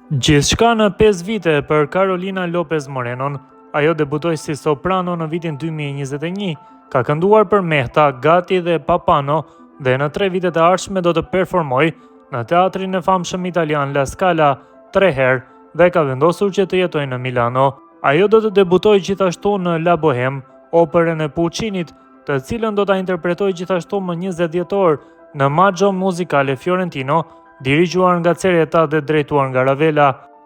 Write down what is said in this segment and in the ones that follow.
Gjithçka në 5 vite për Carolina Lopez Morenon. Ajo debutoi si soprano në vitin 2021, ka kënduar për Mehta, Gati dhe Papano dhe në 3 vitet e ardhshme do të performoj në teatrin e famshëm italian La Scala 3 herë dhe ka vendosur që të jetojë në Milano. Ajo do të debutojë gjithashtu në La Bohème, operën e Puccinit, të cilën do ta interpretojë gjithashtu më 20 dhjetor në Maggio Musicale Fiorentino, dirigjuar nga Cereta dhe drejtuar nga Ravella,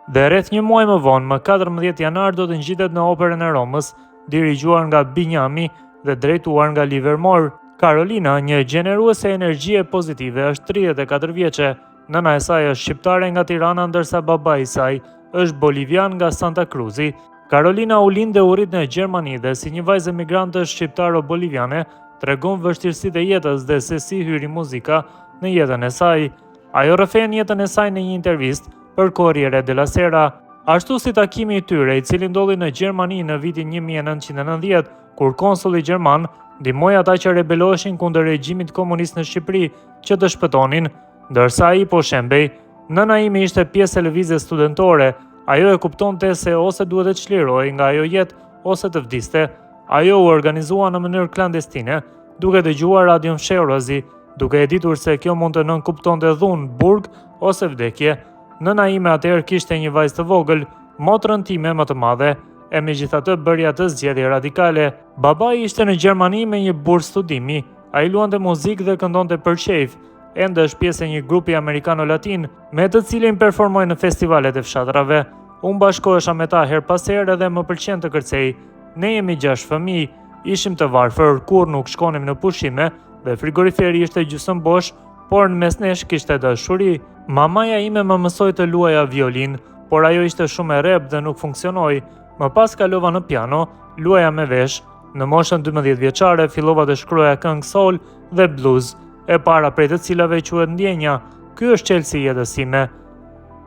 dhe rreth një muaj më vonë, më 14 janar, do të ngjitet në Operën e Romës, dirigjuar nga Bignami dhe drejtuar nga Livermore. Carolina, një gjeneruese energjie pozitive, është 34 vjeçe. Nëna e saj është shqiptare nga Tirana, ndërsa babai i saj është bolivian nga Santa Cruzi. Carolina u lind dhe u rrit në Gjermani dhe si një vajzë emigrante shqiptaro-boliviane, tregon vështirësitë e jetës dhe se si hyri muzika në jetën e saj. Ajo rrëfen jetën e saj në një intervistë për Corriere della Sera, ashtu si takimi i tyre, i cili ndodhi në Gjermani në vitin 1990, kur konsulli gjerman ndihmoi ata që rebeloheshin kundër regjimit komunist në Shqipëri që të shpëtonin, ndërsa ai po shembej: "Nëna ime ishte pjesë e lëvizjes studentore, ajo e kuptonte se ose duhet të çlirohej nga ajo jetë ose të vdiste. Ajo u organizua në mënyrë klandestine, duke dëgjuar radion fshehurazi, duke e ditur se kjo mund të nënkuptonte dhunë, burg ose vdekje. Nëna ime atëherë kishte një vajzë të vogël, motrën time më të madhe, e megjithatë bëri atë zgjedhje radikale. Babai ishte në Gjermani me një bursë studimi, ai luante muzikë dhe këndonte për qejf, ende është pjesë e një grupi amerikano-latin me të cilin performoi në festivalet e fshatrave. Unë bashkohesha me ta her pas here dhe më pëlqen të kërcej. Ne jemi 6 fëmijë, ishim të varfër, kur nuk shkonim në pushime dhe frigoriferi ishte gjysmë bosh, por në mes nesh kishte dashuri. Mamaja ime më mësoi të luaja violin, por ajo ishte shumë e rreptë dhe nuk funksionoi. Më pas kalova në piano, luaja me vesh. Në moshën 12 vjeçare fillova të shkruaja këngë soul dhe blues, e para prej të cilave quhet Ndjenja. Ky është çelësi i jetës time.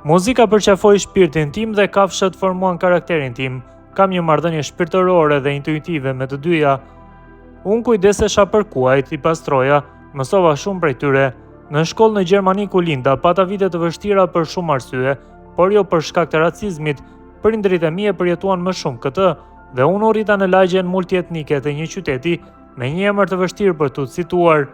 Muzika përqafoi shpirtin tim dhe kafshët formuan karakterin tim. Kam një marrëdhënie shpirtërore dhe intuitive me të dyja. Unë kujdesesha për kuajt, i pastroja, mësova shumë prej tyre. Në shkollë në Gjermani ku linda, pata vite të vështira për shumë arsye, por jo për shkak të racizmit. Prindrit e mi e përjetuan më shumë këtë, dhe unë u rrita në lagjen multietnike të një qyteti me një emër të vështirë për tu cituar.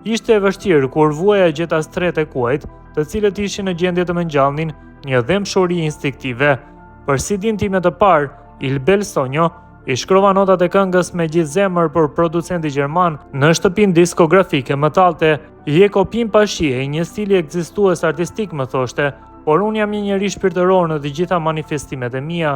Ishte e vështirë kur vuaja gjeta stret e kuajt, të cilët ishin në gjendje të mengjallnin një dëmshuri instinktive. Për CD-n time të parë, Il Bel Sogno, i shkrova notat e këngës me gjithë zemër për producenti gjerman në shtëpinë diskografike më talte. Je kopim pa shije, një stili ekzistues artistik, më thoshte, por unë jam një njeri shpirtëror në të gjitha manifestimet e mia.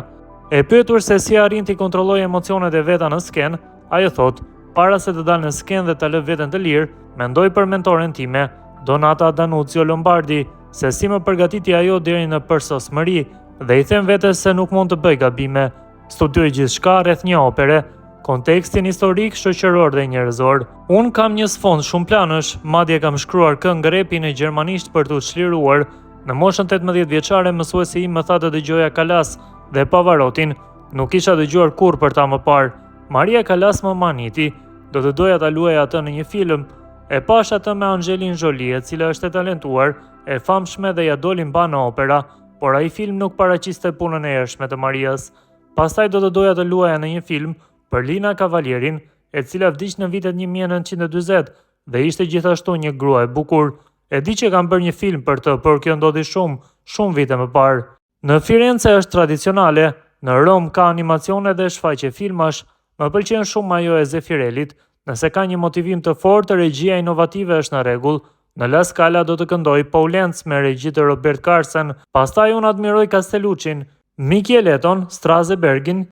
E pyetur se si arrin t'i kontrolloj emocionet e veta në skenë, ajo thot: "Para se të dalë në skenë dhe ta lë veten të lirë, mendoj për mentoren time, Donata Danuzio Lombardi, se si më përgatiti ajo deri në përsosmëri, dhe i them vetes se nuk mund të bëj gabime. Studioj gjithçka rreth një opere, kontekstin historik, shoqëror dhe njerëzor. Unë kam një sfond shumë planësh, madje kam shkruar këngë repi në gjermanisht për t'u çliruar. Në moshën 18 vjeçare mësuesi im më tha të dëgjoja Kalas dhe Pavarotin, nuk isha dëgjuar kurrë për ta më parë. Maria Kalas më maniti, do të doja ta luaja atë në një film. E pash atë me Angelina Jolie, e cila është e talentuar, e famshme dhe ja doli mba në opera, por ai film nuk paraqiste punën e ershme të Marias. Pastaj do të doja të luaja në një film për Lina Cavalierin, e cila vdiq në vitet 1940 dhe ishte gjithashtu një grua e bukur. E di që kam bërë një film për të, por kjo ndodhi shumë vite më parë. Në Firenze është tradicionale, në Rom ka animacione dhe shfaqje filmash. Më pëlqen shumë ajo e Zefirelit, nëse ka një motivim të fortë, regjia inovative është në rregull. Në La Scala do të këndoj Paulenc me regji të Robert Carsen, pastaj unë admiroj Castelluccin, Michieletton, Strasbergin,